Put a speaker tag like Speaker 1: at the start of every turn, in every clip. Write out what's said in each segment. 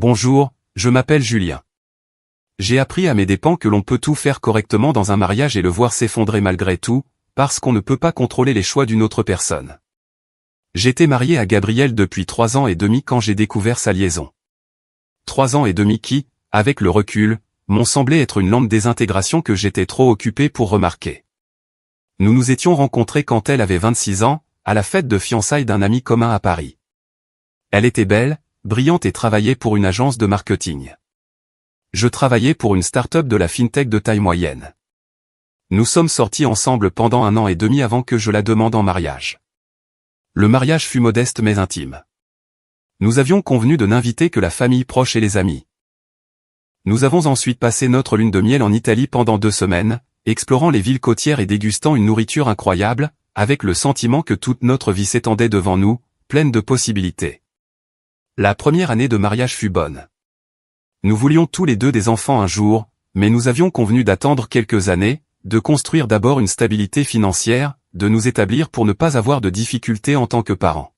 Speaker 1: Bonjour, je m'appelle Julien. J'ai appris à mes dépens que l'on peut tout faire correctement dans un mariage et le voir s'effondrer malgré tout, parce qu'on ne peut pas contrôler les choix d'une autre personne. J'étais marié à Gabrielle depuis 3 ans et demi quand j'ai découvert sa liaison. 3 ans et demi qui, avec le recul, m'ont semblé être une lente désintégration que j'étais trop occupé pour remarquer. Nous nous étions rencontrés quand elle avait 26 ans, à la fête de fiançailles d'un ami commun à Paris. Elle était belle, brillante et travaillait pour une agence de marketing. Je travaillais pour une start-up de la fintech de taille moyenne. Nous sommes sortis ensemble pendant 1 an et demi avant que je la demande en mariage. Le mariage fut modeste mais intime. Nous avions convenu de n'inviter que la famille proche et les amis. Nous avons ensuite passé notre lune de miel en Italie pendant 2 semaines, explorant les villes côtières et dégustant une nourriture incroyable, avec le sentiment que toute notre vie s'étendait devant nous, pleine de possibilités. La première année de mariage fut bonne. Nous voulions tous les deux des enfants un jour, mais nous avions convenu d'attendre quelques années, de construire d'abord une stabilité financière, de nous établir pour ne pas avoir de difficultés en tant que parents.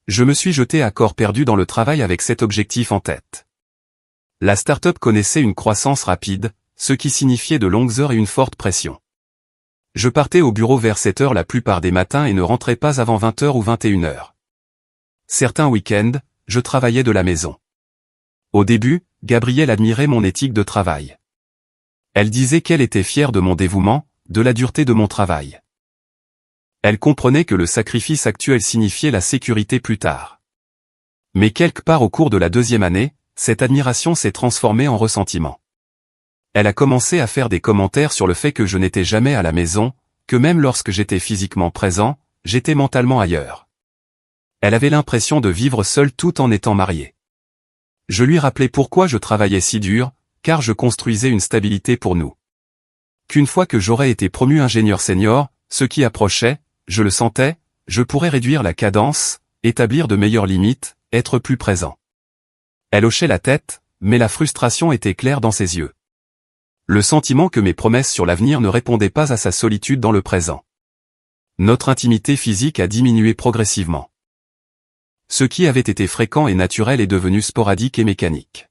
Speaker 1: Je me suis jeté à corps perdu dans le travail avec cet objectif en tête. La start-up connaissait une croissance rapide, ce qui signifiait de longues heures et une forte pression. Je partais au bureau vers 7 heures la plupart des matins et ne rentrais pas avant 20 heures ou 21 heures. Certains week-ends, je travaillais de la maison. Au début, Gabrielle admirait mon éthique de travail. Elle disait qu'elle était fière de mon dévouement, de la dureté de mon travail. Elle comprenait que le sacrifice actuel signifiait la sécurité plus tard. Mais quelque part au cours de la 2e année, cette admiration s'est transformée en ressentiment. Elle a commencé à faire des commentaires sur le fait que je n'étais jamais à la maison, que même lorsque j'étais physiquement présent, j'étais mentalement ailleurs. Elle avait l'impression de vivre seule tout en étant mariée. Je lui rappelais pourquoi je travaillais si dur, car je construisais une stabilité pour nous. Qu'une fois que j'aurais été promu ingénieur senior, ce qui approchait, je le sentais, je pourrais réduire la cadence, établir de meilleures limites, être plus présent. Elle hochait la tête, mais la frustration était claire dans ses yeux. Le sentiment que mes promesses sur l'avenir ne répondaient pas à sa solitude dans le présent. Notre intimité physique a diminué progressivement. Ce qui avait été fréquent et naturel est devenu sporadique et mécanique.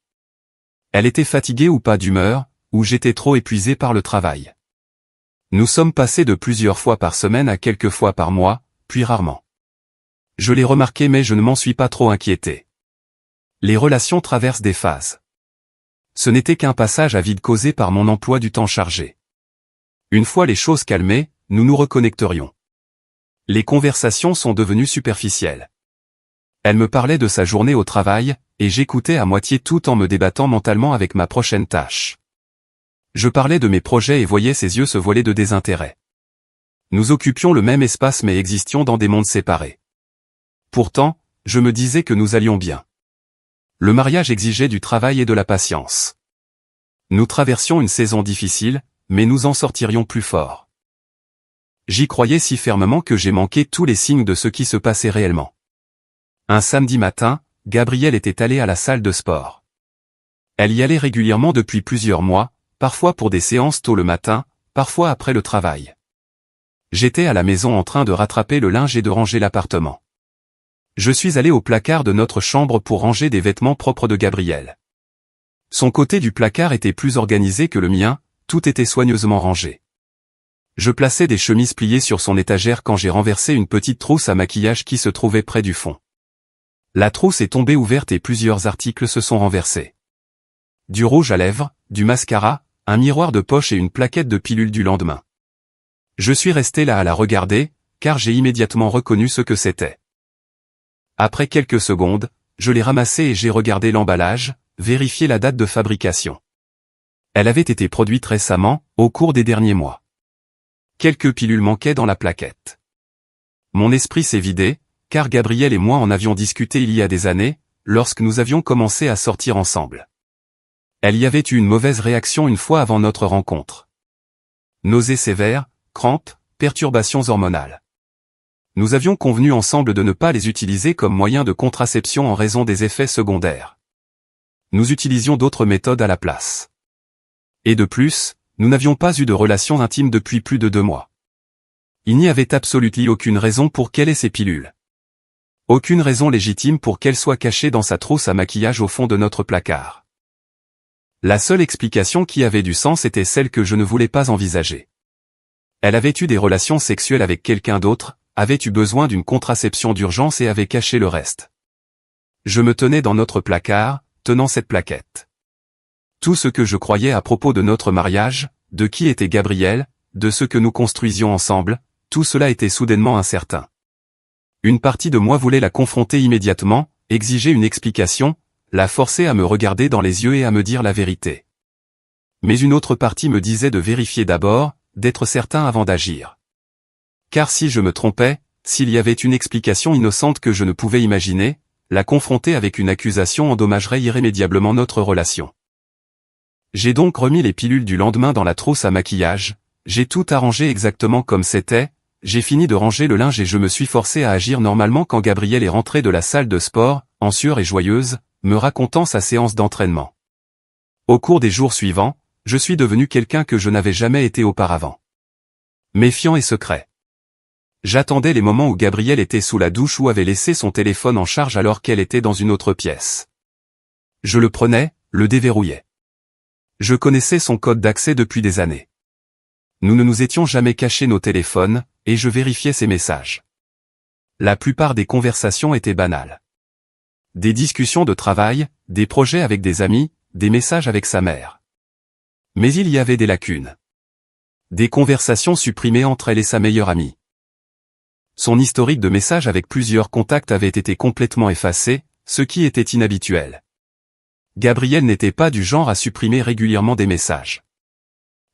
Speaker 1: Elle était fatiguée ou pas d'humeur, ou j'étais trop épuisé par le travail. Nous sommes passés de plusieurs fois par semaine à quelques fois par mois, puis rarement. Je l'ai remarqué mais je ne m'en suis pas trop inquiété. Les relations traversent des phases. Ce n'était qu'un passage à vide causé par mon emploi du temps chargé. Une fois les choses calmées, nous nous reconnecterions. Les conversations sont devenues superficielles. Elle me parlait de sa journée au travail, et j'écoutais à moitié tout en me débattant mentalement avec ma prochaine tâche. Je parlais de mes projets et voyais ses yeux se voiler de désintérêt. Nous occupions le même espace mais existions dans des mondes séparés. Pourtant, je me disais que nous allions bien. Le mariage exigeait du travail et de la patience. Nous traversions une saison difficile, mais nous en sortirions plus forts. J'y croyais si fermement que j'ai manqué tous les signes de ce qui se passait réellement. Un samedi matin, Gabrielle était allée à la salle de sport. Elle y allait régulièrement depuis plusieurs mois, parfois pour des séances tôt le matin, parfois après le travail. J'étais à la maison en train de rattraper le linge et de ranger l'appartement. Je suis allé au placard de notre chambre pour ranger des vêtements propres de Gabrielle. Son côté du placard était plus organisé que le mien, tout était soigneusement rangé. Je plaçais des chemises pliées sur son étagère quand j'ai renversé une petite trousse à maquillage qui se trouvait près du fond. La trousse est tombée ouverte et plusieurs articles se sont renversés. Du rouge à lèvres, du mascara, un miroir de poche et une plaquette de pilules du lendemain. Je suis resté là à la regarder, car j'ai immédiatement reconnu ce que c'était. Après quelques secondes, je l'ai ramassé et j'ai regardé l'emballage, vérifié la date de fabrication. Elle avait été produite récemment, au cours des derniers mois. Quelques pilules manquaient dans la plaquette. Mon esprit s'est vidé, car Gabrielle et moi en avions discuté il y a des années, lorsque nous avions commencé à sortir ensemble. Elle y avait eu une mauvaise réaction une fois avant notre rencontre. Nausées sévères, crampes, perturbations hormonales. Nous avions convenu ensemble de ne pas les utiliser comme moyen de contraception en raison des effets secondaires. Nous utilisions d'autres méthodes à la place. Et de plus, nous n'avions pas eu de relation intime depuis plus de 2 mois. Il n'y avait absolument aucune raison pour qu'elle ait ces pilules. Aucune raison légitime pour qu'elle soit cachée dans sa trousse à maquillage au fond de notre placard. La seule explication qui avait du sens était celle que je ne voulais pas envisager. Elle avait eu des relations sexuelles avec quelqu'un d'autre, avait eu besoin d'une contraception d'urgence et avait caché le reste. Je me tenais dans notre placard, tenant cette plaquette. Tout ce que je croyais à propos de notre mariage, de qui était Gabriel, de ce que nous construisions ensemble, tout cela était soudainement incertain. Une partie de moi voulait la confronter immédiatement, exiger une explication, la forcer à me regarder dans les yeux et à me dire la vérité. Mais une autre partie me disait de vérifier d'abord, d'être certain avant d'agir. Car si je me trompais, s'il y avait une explication innocente que je ne pouvais imaginer, la confronter avec une accusation endommagerait irrémédiablement notre relation. J'ai donc remis les pilules du lendemain dans la trousse à maquillage, j'ai tout arrangé exactement comme c'était, j'ai fini de ranger le linge et je me suis forcé à agir normalement quand Gabriel est rentré de la salle de sport, en sueur et joyeuse, me racontant sa séance d'entraînement. Au cours des jours suivants, je suis devenu quelqu'un que je n'avais jamais été auparavant. Méfiant et secret. J'attendais les moments où Gabriel était sous la douche ou avait laissé son téléphone en charge alors qu'elle était dans une autre pièce. Je le prenais, le déverrouillais. Je connaissais son code d'accès depuis des années. Nous ne nous étions jamais cachés nos téléphones, et je vérifiais ses messages. La plupart des conversations étaient banales. Des discussions de travail, des projets avec des amis, des messages avec sa mère. Mais il y avait des lacunes. Des conversations supprimées entre elle et sa meilleure amie. Son historique de messages avec plusieurs contacts avait été complètement effacé, ce qui était inhabituel. Gabriel n'était pas du genre à supprimer régulièrement des messages.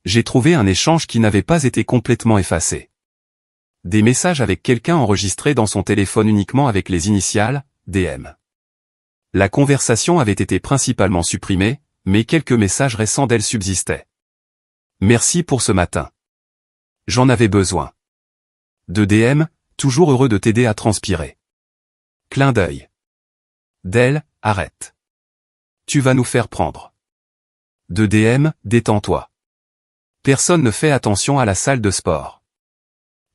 Speaker 1: J'ai trouvé un échange qui n'avait pas été complètement effacé. Des messages avec quelqu'un enregistrés dans son téléphone uniquement avec les initiales, DM. La conversation avait été principalement supprimée, mais quelques messages récents d'elle subsistaient. Merci pour ce matin. J'en avais besoin. De DM, toujours heureux de t'aider à transpirer. Clin d'œil. D'elle, arrête. Tu vas nous faire prendre. De DM, détends-toi. Personne ne fait attention à la salle de sport.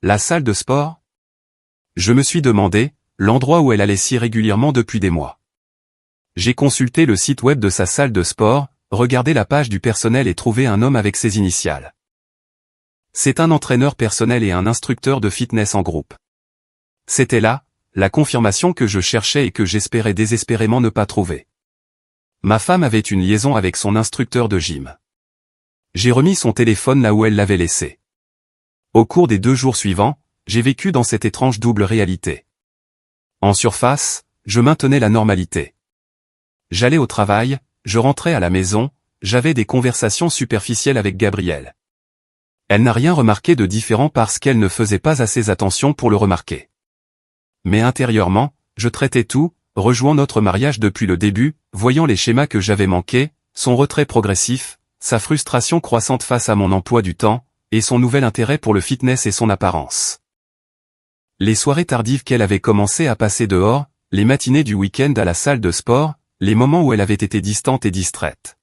Speaker 1: La salle de sport? Je me suis demandé, l'endroit où elle allait si régulièrement depuis des mois. J'ai consulté le site web de sa salle de sport, regardé la page du personnel et trouvé un homme avec ses initiales. C'est un entraîneur personnel et un instructeur de fitness en groupe. C'était là, la confirmation que je cherchais et que j'espérais désespérément ne pas trouver. Ma femme avait une liaison avec son instructeur de gym. J'ai remis son téléphone là où elle l'avait laissé. Au cours des 2 jours suivants, j'ai vécu dans cette étrange double réalité. En surface, je maintenais la normalité. J'allais au travail, je rentrais à la maison, j'avais des conversations superficielles avec Gabriel. Elle n'a rien remarqué de différent parce qu'elle ne faisait pas assez attention pour le remarquer. Mais intérieurement, je traitais tout, rejouant notre mariage depuis le début, voyant les schémas que j'avais manqués, son retrait progressif, sa frustration croissante face à mon emploi du temps, et son nouvel intérêt pour le fitness et son apparence. Les soirées tardives qu'elle avait commencé à passer dehors, les matinées du week-end à la salle de sport, les moments où elle avait été distante et distraite.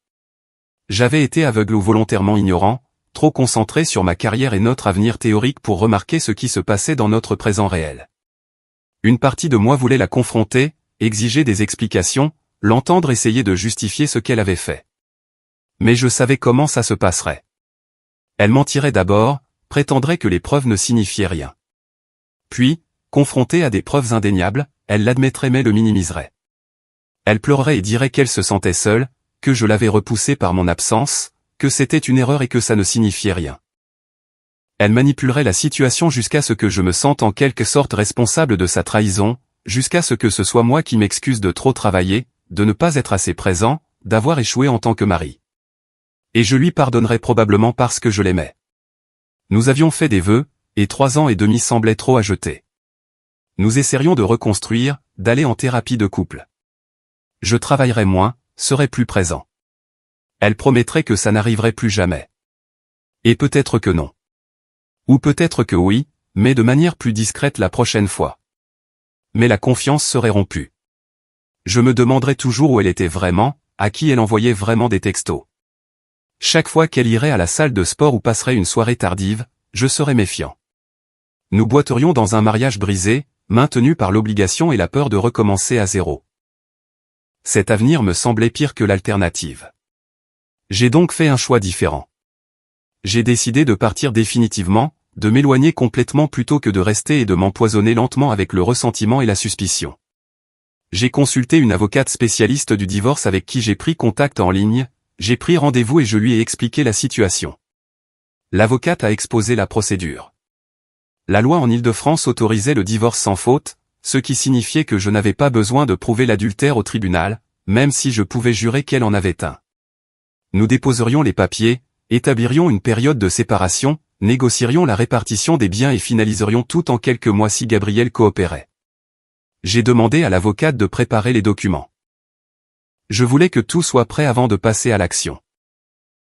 Speaker 1: J'avais été aveugle ou volontairement ignorant, trop concentré sur ma carrière et notre avenir théorique pour remarquer ce qui se passait dans notre présent réel. Une partie de moi voulait la confronter, exiger des explications, l'entendre essayer de justifier ce qu'elle avait fait. Mais je savais comment ça se passerait. Elle mentirait d'abord, prétendrait que les preuves ne signifiaient rien. Puis, confrontée à des preuves indéniables, elle l'admettrait mais le minimiserait. Elle pleurerait et dirait qu'elle se sentait seule, que je l'avais repoussée par mon absence, que c'était une erreur et que ça ne signifiait rien. Elle manipulerait la situation jusqu'à ce que je me sente en quelque sorte responsable de sa trahison, jusqu'à ce que ce soit moi qui m'excuse de trop travailler, de ne pas être assez présent, d'avoir échoué en tant que mari. Et je lui pardonnerais probablement parce que je l'aimais. Nous avions fait des vœux, et 3 ans et demi semblaient trop à jeter. Nous essaierions de reconstruire, d'aller en thérapie de couple. Je travaillerais moins, serais plus présent. Elle promettrait que ça n'arriverait plus jamais. Et peut-être que non. Ou peut-être que oui, mais de manière plus discrète la prochaine fois. Mais la confiance serait rompue. Je me demanderais toujours où elle était vraiment, à qui elle envoyait vraiment des textos. Chaque fois qu'elle irait à la salle de sport ou passerait une soirée tardive, je serais méfiant. Nous boiterions dans un mariage brisé, maintenu par l'obligation et la peur de recommencer à zéro. Cet avenir me semblait pire que l'alternative. J'ai donc fait un choix différent. J'ai décidé de partir définitivement, de m'éloigner complètement plutôt que de rester et de m'empoisonner lentement avec le ressentiment et la suspicion. J'ai consulté une avocate spécialiste du divorce avec qui j'ai pris contact en ligne, j'ai pris rendez-vous et je lui ai expliqué la situation. L'avocate a exposé la procédure. La loi en Île-de-France autorisait le divorce sans faute, ce qui signifiait que je n'avais pas besoin de prouver l'adultère au tribunal, même si je pouvais jurer qu'elle en avait un. Nous déposerions les papiers, établirions une période de séparation, négocierions la répartition des biens et finaliserions tout en quelques mois si Gabriel coopérait. J'ai demandé à l'avocate de préparer les documents. Je voulais que tout soit prêt avant de passer à l'action.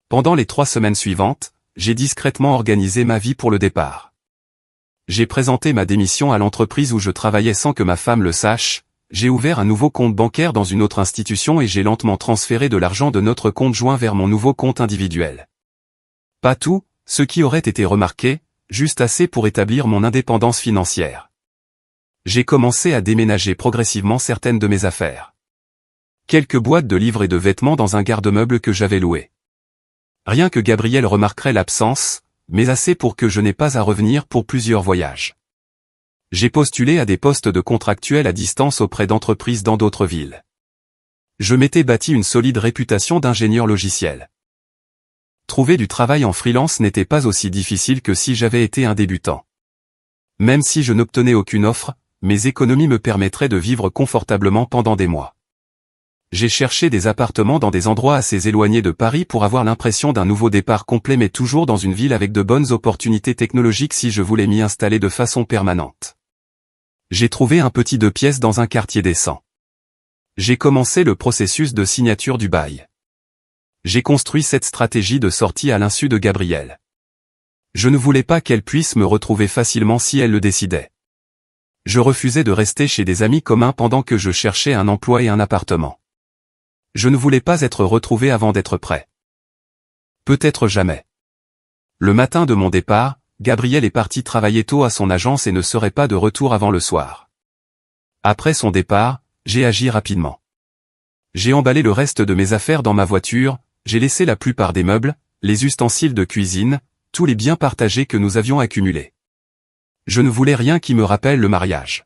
Speaker 1: Pendant les 3 semaines suivantes, j'ai discrètement organisé ma vie pour le départ. J'ai présenté ma démission à l'entreprise où je travaillais sans que ma femme le sache, j'ai ouvert un nouveau compte bancaire dans une autre institution et j'ai lentement transféré de l'argent de notre compte joint vers mon nouveau compte individuel. Pas tout, ce qui aurait été remarqué, juste assez pour établir mon indépendance financière. J'ai commencé à déménager progressivement certaines de mes affaires. Quelques boîtes de livres et de vêtements dans un garde-meuble que j'avais loué. Rien que Gabriel remarquerait l'absence, mais assez pour que je n'ai pas à revenir pour plusieurs voyages. J'ai postulé à des postes de contractuel à distance auprès d'entreprises dans d'autres villes. Je m'étais bâti une solide réputation d'ingénieur logiciel. Trouver du travail en freelance n'était pas aussi difficile que si j'avais été un débutant. Même si je n'obtenais aucune offre, mes économies me permettraient de vivre confortablement pendant des mois. J'ai cherché des appartements dans des endroits assez éloignés de Paris pour avoir l'impression d'un nouveau départ complet mais toujours dans une ville avec de bonnes opportunités technologiques si je voulais m'y installer de façon permanente. J'ai trouvé un petit 2 pièces dans un quartier décent. J'ai commencé le processus de signature du bail. J'ai construit cette stratégie de sortie à l'insu de Gabrielle. Je ne voulais pas qu'elle puisse me retrouver facilement si elle le décidait. Je refusais de rester chez des amis communs pendant que je cherchais un emploi et un appartement. Je ne voulais pas être retrouvé avant d'être prêt. Peut-être jamais. Le matin de mon départ, Gabriel est parti travailler tôt à son agence et ne serait pas de retour avant le soir. Après son départ, j'ai agi rapidement. J'ai emballé le reste de mes affaires dans ma voiture, j'ai laissé la plupart des meubles, les ustensiles de cuisine, tous les biens partagés que nous avions accumulés. Je ne voulais rien qui me rappelle le mariage.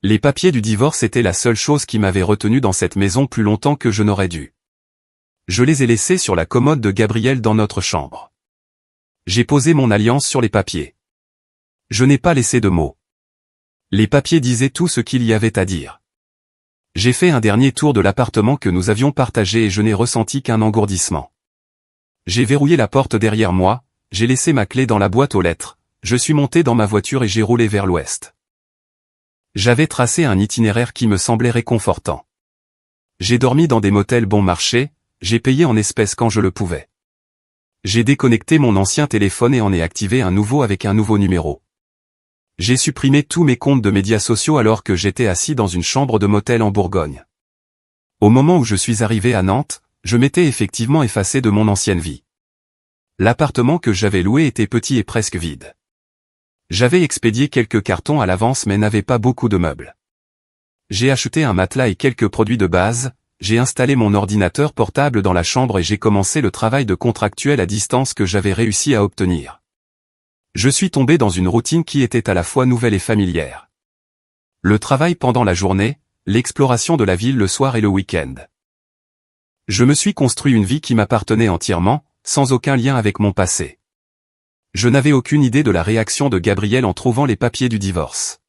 Speaker 1: Les papiers du divorce étaient la seule chose qui m'avait retenu dans cette maison plus longtemps que je n'aurais dû. Je les ai laissés sur la commode de Gabriel dans notre chambre. J'ai posé mon alliance sur les papiers. Je n'ai pas laissé de mots. Les papiers disaient tout ce qu'il y avait à dire. J'ai fait un dernier tour de l'appartement que nous avions partagé et je n'ai ressenti qu'un engourdissement. J'ai verrouillé la porte derrière moi, j'ai laissé ma clé dans la boîte aux lettres, je suis monté dans ma voiture et j'ai roulé vers l'ouest. J'avais tracé un itinéraire qui me semblait réconfortant. J'ai dormi dans des motels bon marché, j'ai payé en espèces quand je le pouvais. J'ai déconnecté mon ancien téléphone et en ai activé un nouveau avec un nouveau numéro. J'ai supprimé tous mes comptes de médias sociaux alors que j'étais assis dans une chambre de motel en Bourgogne. Au moment où je suis arrivé à Nantes, je m'étais effectivement effacé de mon ancienne vie. L'appartement que j'avais loué était petit et presque vide. J'avais expédié quelques cartons à l'avance mais n'avais pas beaucoup de meubles. J'ai acheté un matelas et quelques produits de base, j'ai installé mon ordinateur portable dans la chambre et j'ai commencé le travail de contractuel à distance que j'avais réussi à obtenir. Je suis tombé dans une routine qui était à la fois nouvelle et familière. Le travail pendant la journée, l'exploration de la ville le soir et le week-end. Je me suis construit une vie qui m'appartenait entièrement, sans aucun lien avec mon passé. Je n'avais aucune idée de la réaction de Gabrielle en trouvant les papiers du divorce.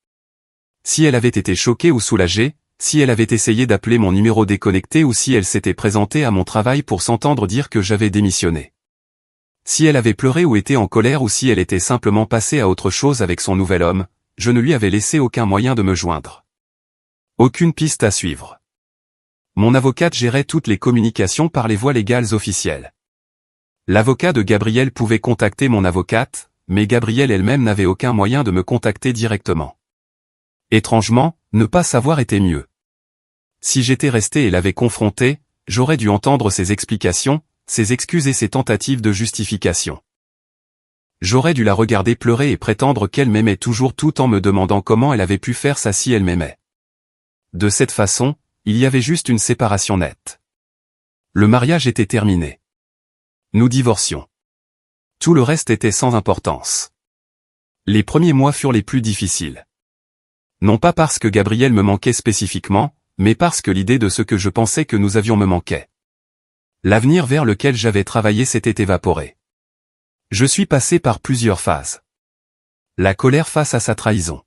Speaker 1: Si elle avait été choquée ou soulagée, si elle avait essayé d'appeler mon numéro déconnecté ou si elle s'était présentée à mon travail pour s'entendre dire que j'avais démissionné. Si elle avait pleuré ou été en colère ou si elle était simplement passée à autre chose avec son nouvel homme, je ne lui avais laissé aucun moyen de me joindre. Aucune piste à suivre. Mon avocate gérait toutes les communications par les voies légales officielles. L'avocat de Gabrielle pouvait contacter mon avocate, mais Gabrielle elle-même n'avait aucun moyen de me contacter directement. Étrangement, ne pas savoir était mieux. Si j'étais resté et l'avais confrontée, j'aurais dû entendre ses explications, ses excuses et ses tentatives de justification. J'aurais dû la regarder pleurer et prétendre qu'elle m'aimait toujours tout en me demandant comment elle avait pu faire ça si elle m'aimait. De cette façon, il y avait juste une séparation nette. Le mariage était terminé. Nous divorcions. Tout le reste était sans importance. Les premiers mois furent les plus difficiles. Non pas parce que Gabriel me manquait spécifiquement, mais parce que l'idée de ce que je pensais que nous avions me manquait. L'avenir vers lequel j'avais travaillé s'était évaporé. Je suis passé par plusieurs phases. La colère face à sa trahison.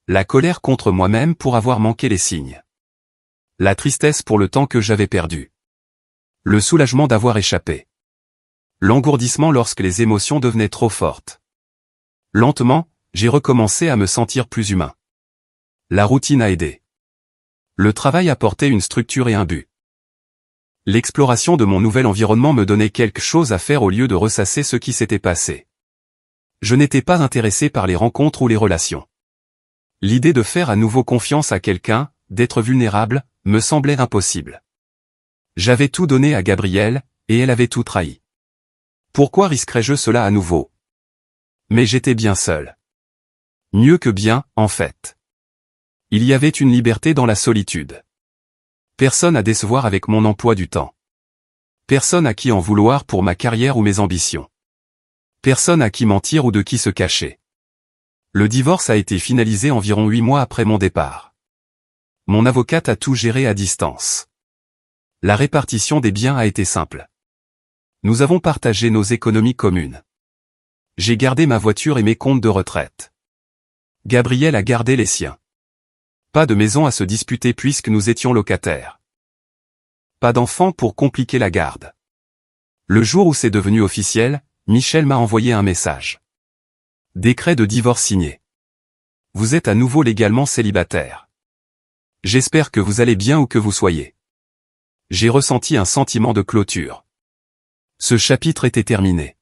Speaker 1: La colère contre moi-même pour avoir manqué les signes. La tristesse pour le temps que j'avais perdu. Le soulagement d'avoir échappé. L'engourdissement lorsque les émotions devenaient trop fortes. Lentement, j'ai recommencé à me sentir plus humain. La routine a aidé. Le travail apportait une structure et un but. L'exploration de mon nouvel environnement me donnait quelque chose à faire au lieu de ressasser ce qui s'était passé. Je n'étais pas intéressé par les rencontres ou les relations. L'idée de faire à nouveau confiance à quelqu'un, d'être vulnérable, me semblait impossible. J'avais tout donné à Gabrielle, et elle avait tout trahi. Pourquoi risquerais-je cela à nouveau? Mais j'étais bien seul. Mieux que bien, en fait. Il y avait une liberté dans la solitude. Personne à décevoir avec mon emploi du temps. Personne à qui en vouloir pour ma carrière ou mes ambitions. Personne à qui mentir ou de qui se cacher. Le divorce a été finalisé environ 8 mois après mon départ. Mon avocate a tout géré à distance. La répartition des biens a été simple. Nous avons partagé nos économies communes. J'ai gardé ma voiture et mes comptes de retraite. Gabriel a gardé les siens. Pas de maison à se disputer puisque nous étions locataires. Pas d'enfants pour compliquer la garde. Le jour où c'est devenu officiel, Michel m'a envoyé un message. Décret de divorce signé. Vous êtes à nouveau légalement célibataire. J'espère que vous allez bien où que vous soyez. J'ai ressenti un sentiment de clôture. Ce chapitre était terminé.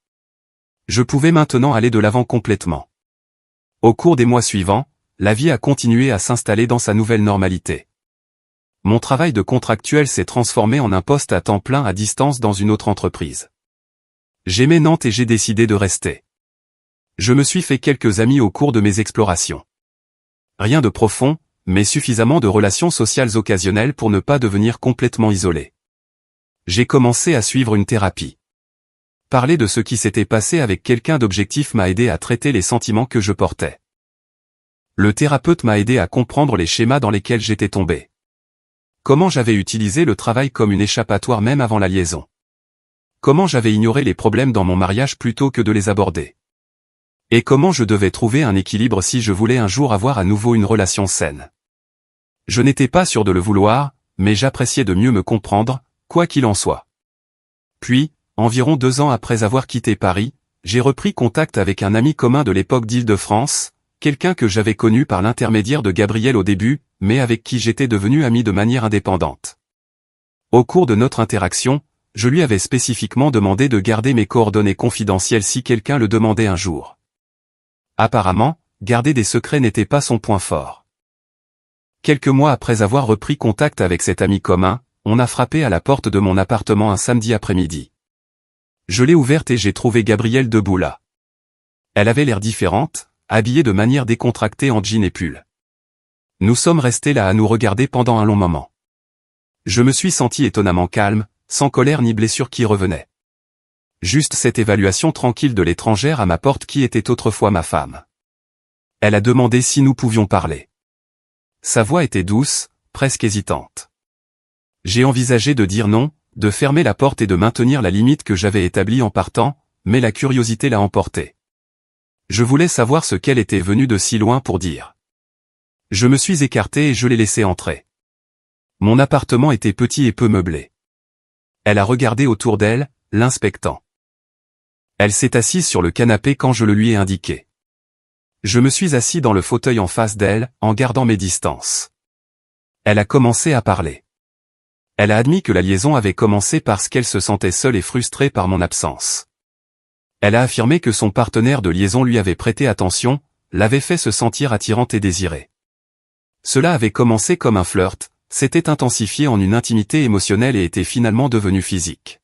Speaker 1: Je pouvais maintenant aller de l'avant complètement. Au cours des mois suivants, la vie a continué à s'installer dans sa nouvelle normalité. Mon travail de contractuel s'est transformé en un poste à temps plein à distance dans une autre entreprise. J'aimais Nantes et j'ai décidé de rester. Je me suis fait quelques amis au cours de mes explorations. Rien de profond, mais suffisamment de relations sociales occasionnelles pour ne pas devenir complètement isolé. J'ai commencé à suivre une thérapie. Parler de ce qui s'était passé avec quelqu'un d'objectif m'a aidé à traiter les sentiments que je portais. Le thérapeute m'a aidé à comprendre les schémas dans lesquels j'étais tombé. Comment j'avais utilisé le travail comme une échappatoire même avant la liaison. Comment j'avais ignoré les problèmes dans mon mariage plutôt que de les aborder. Et comment je devais trouver un équilibre si je voulais un jour avoir à nouveau une relation saine. Je n'étais pas sûr de le vouloir, mais j'appréciais de mieux me comprendre, quoi qu'il en soit. Puis, environ 2 ans après avoir quitté Paris, j'ai repris contact avec un ami commun de l'époque d'Île-de-France, quelqu'un que j'avais connu par l'intermédiaire de Gabriel au début, mais avec qui j'étais devenu ami de manière indépendante. Au cours de notre interaction, je lui avais spécifiquement demandé de garder mes coordonnées confidentielles si quelqu'un le demandait un jour. Apparemment, garder des secrets n'était pas son point fort. Quelques mois après avoir repris contact avec cet ami commun, on a frappé à la porte de mon appartement un samedi après-midi. Je l'ai ouverte et j'ai trouvé Gabrielle debout là. Elle avait l'air différente, habillée de manière décontractée en jean et pull. Nous sommes restés là à nous regarder pendant un long moment. Je me suis senti étonnamment calme, sans colère ni blessure qui revenait. Juste cette évaluation tranquille de l'étrangère à ma porte qui était autrefois ma femme. Elle a demandé si nous pouvions parler. Sa voix était douce, presque hésitante. J'ai envisagé de dire non, de fermer la porte et de maintenir la limite que j'avais établie en partant, mais la curiosité l'a emporté. Je voulais savoir ce qu'elle était venue de si loin pour dire. Je me suis écarté et je l'ai laissé entrer. Mon appartement était petit et peu meublé. Elle a regardé autour d'elle, l'inspectant. Elle s'est assise sur le canapé quand je le lui ai indiqué. Je me suis assis dans le fauteuil en face d'elle, en gardant mes distances. Elle a commencé à parler. Elle a admis que la liaison avait commencé parce qu'elle se sentait seule et frustrée par mon absence. Elle a affirmé que son partenaire de liaison lui avait prêté attention, l'avait fait se sentir attirante et désirée. Cela avait commencé comme un flirt, s'était intensifié en une intimité émotionnelle et était finalement devenu physique.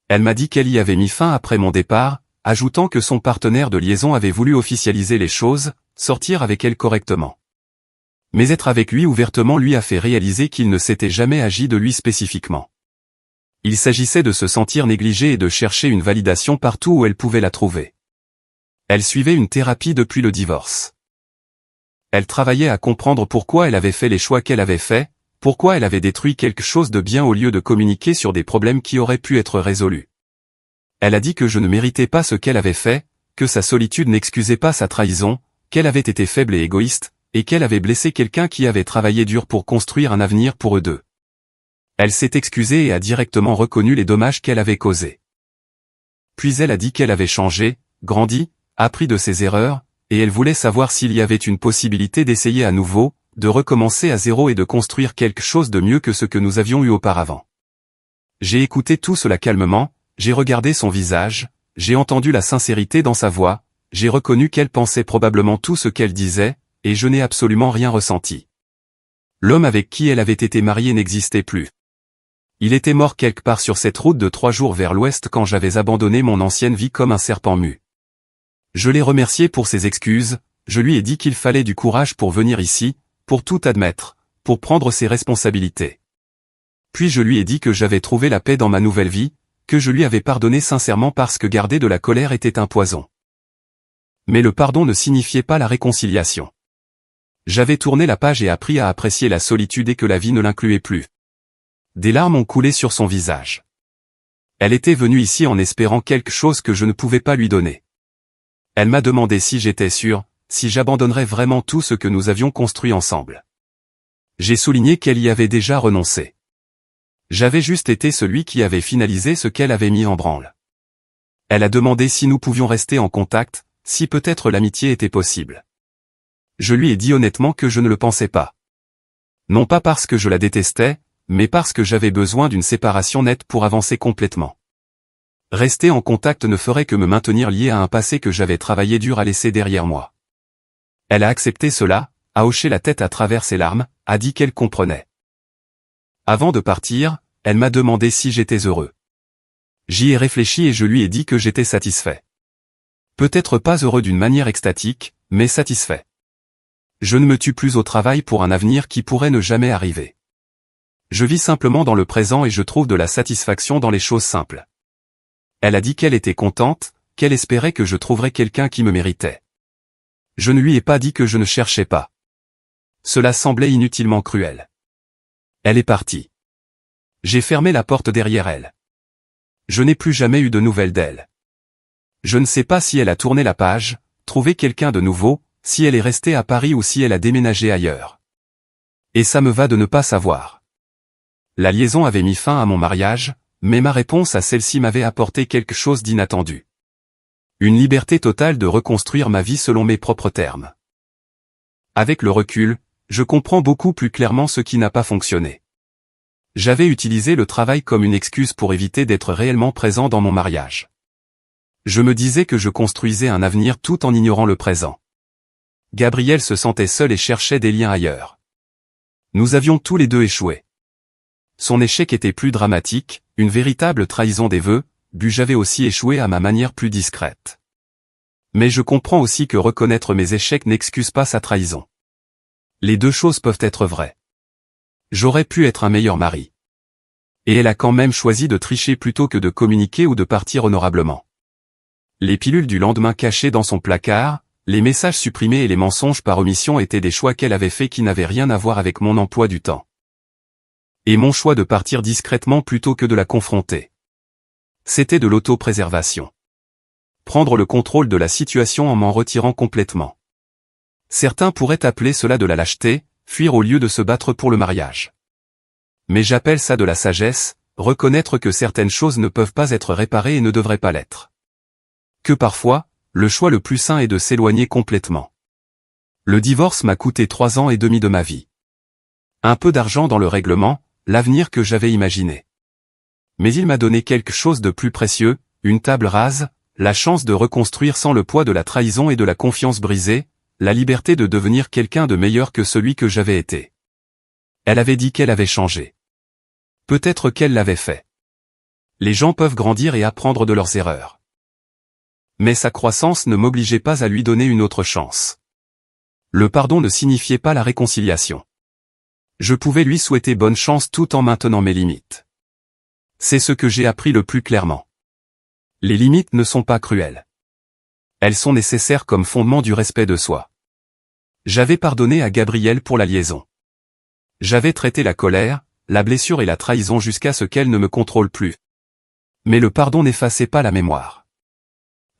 Speaker 1: Elle m'a dit qu'elle y avait mis fin après mon départ, ajoutant que son partenaire de liaison avait voulu officialiser les choses, sortir avec elle correctement. Mais être avec lui ouvertement lui a fait réaliser qu'il ne s'était jamais agi de lui spécifiquement. Il s'agissait de se sentir négligé et de chercher une validation partout où elle pouvait la trouver. Elle suivait une thérapie depuis le divorce. Elle travaillait à comprendre pourquoi elle avait fait les choix qu'elle avait faits, pourquoi elle avait détruit quelque chose de bien au lieu de communiquer sur des problèmes qui auraient pu être résolus. Elle a dit que je ne méritais pas ce qu'elle avait fait, que sa solitude n'excusait pas sa trahison, qu'elle avait été faible et égoïste, et qu'elle avait blessé quelqu'un qui avait travaillé dur pour construire un avenir pour eux deux. Elle s'est excusée et a directement reconnu les dommages qu'elle avait causés. Puis elle a dit qu'elle avait changé, grandi, appris de ses erreurs, et elle voulait savoir s'il y avait une possibilité d'essayer à nouveau, de recommencer à zéro et de construire quelque chose de mieux que ce que nous avions eu auparavant. J'ai écouté tout cela calmement, j'ai regardé son visage, j'ai entendu la sincérité dans sa voix, j'ai reconnu qu'elle pensait probablement tout ce qu'elle disait, et je n'ai absolument rien ressenti. L'homme avec qui elle avait été mariée n'existait plus. Il était mort quelque part sur cette route de 3 jours vers l'ouest quand j'avais abandonné mon ancienne vie comme un serpent mu. Je l'ai remercié pour ses excuses, je lui ai dit qu'il fallait du courage pour venir ici, pour tout admettre, pour prendre ses responsabilités. Puis je lui ai dit que j'avais trouvé la paix dans ma nouvelle vie, que je lui avais pardonné sincèrement parce que garder de la colère était un poison. Mais le pardon ne signifiait pas la réconciliation. J'avais tourné la page et appris à apprécier la solitude et que la vie ne l'incluait plus. Des larmes ont coulé sur son visage. Elle était venue ici en espérant quelque chose que je ne pouvais pas lui donner. Elle m'a demandé si j'étais sûr, si j'abandonnerais vraiment tout ce que nous avions construit ensemble. J'ai souligné qu'elle y avait déjà renoncé. J'avais juste été celui qui avait finalisé ce qu'elle avait mis en branle. Elle a demandé si nous pouvions rester en contact, si peut-être l'amitié était possible. Je lui ai dit honnêtement que je ne le pensais pas. Non pas parce que je la détestais, mais parce que j'avais besoin d'une séparation nette pour avancer complètement. Rester en contact ne ferait que me maintenir lié à un passé que j'avais travaillé dur à laisser derrière moi. Elle a accepté cela, a hoché la tête à travers ses larmes, a dit qu'elle comprenait. Avant de partir, elle m'a demandé si j'étais heureux. J'y ai réfléchi et je lui ai dit que j'étais satisfait. Peut-être pas heureux d'une manière extatique, mais satisfait. Je ne me tue plus au travail pour un avenir qui pourrait ne jamais arriver. Je vis simplement dans le présent et je trouve de la satisfaction dans les choses simples. Elle a dit qu'elle était contente, qu'elle espérait que je trouverais quelqu'un qui me méritait. Je ne lui ai pas dit que je ne cherchais pas. Cela semblait inutilement cruel. Elle est partie. J'ai fermé la porte derrière elle. Je n'ai plus jamais eu de nouvelles d'elle. Je ne sais pas si elle a tourné la page, trouvé quelqu'un de nouveau, si elle est restée à Paris ou si elle a déménagé ailleurs. Et ça me va de ne pas savoir. La liaison avait mis fin à mon mariage, mais ma réponse à celle-ci m'avait apporté quelque chose d'inattendu. Une liberté totale de reconstruire ma vie selon mes propres termes. Avec le recul, je comprends beaucoup plus clairement ce qui n'a pas fonctionné. J'avais utilisé le travail comme une excuse pour éviter d'être réellement présent dans mon mariage. Je me disais que je construisais un avenir tout en ignorant le présent. Gabriel se sentait seul et cherchait des liens ailleurs. Nous avions tous les deux échoué. Son échec était plus dramatique, une véritable trahison des vœux, j'avais aussi échoué à ma manière plus discrète. Mais je comprends aussi que reconnaître mes échecs n'excuse pas sa trahison. Les deux choses peuvent être vraies. J'aurais pu être un meilleur mari. Et elle a quand même choisi de tricher plutôt que de communiquer ou de partir honorablement. Les pilules du lendemain cachées dans son placard, les messages supprimés et les mensonges par omission étaient des choix qu'elle avait faits qui n'avaient rien à voir avec mon emploi du temps. Et mon choix de partir discrètement plutôt que de la confronter. C'était de l'autopréservation. Prendre le contrôle de la situation en m'en retirant complètement. Certains pourraient appeler cela de la lâcheté, fuir au lieu de se battre pour le mariage. Mais j'appelle ça de la sagesse, reconnaître que certaines choses ne peuvent pas être réparées et ne devraient pas l'être. Que parfois, le choix le plus sain est de s'éloigner complètement. Le divorce m'a coûté 3 ans et demi de ma vie. Un peu d'argent dans le règlement, l'avenir que j'avais imaginé. Mais il m'a donné quelque chose de plus précieux, une table rase, la chance de reconstruire sans le poids de la trahison et de la confiance brisée, la liberté de devenir quelqu'un de meilleur que celui que j'avais été. Elle avait dit qu'elle avait changé. Peut-être qu'elle l'avait fait. Les gens peuvent grandir et apprendre de leurs erreurs. Mais sa croissance ne m'obligeait pas à lui donner une autre chance. Le pardon ne signifiait pas la réconciliation. Je pouvais lui souhaiter bonne chance tout en maintenant mes limites. C'est ce que j'ai appris le plus clairement. Les limites ne sont pas cruelles. Elles sont nécessaires comme fondement du respect de soi. J'avais pardonné à Gabrielle pour la liaison. J'avais traité la colère, la blessure et la trahison jusqu'à ce qu'elle ne me contrôle plus. Mais le pardon n'effaçait pas la mémoire.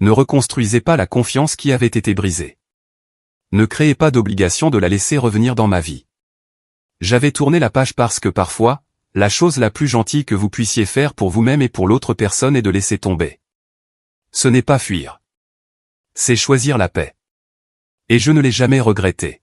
Speaker 1: Ne reconstruisait pas la confiance qui avait été brisée. Ne créez pas d'obligation de la laisser revenir dans ma vie. J'avais tourné la page parce que parfois, la chose la plus gentille que vous puissiez faire pour vous-même et pour l'autre personne est de laisser tomber. Ce n'est pas fuir. C'est choisir la paix. Et je ne l'ai jamais regretté.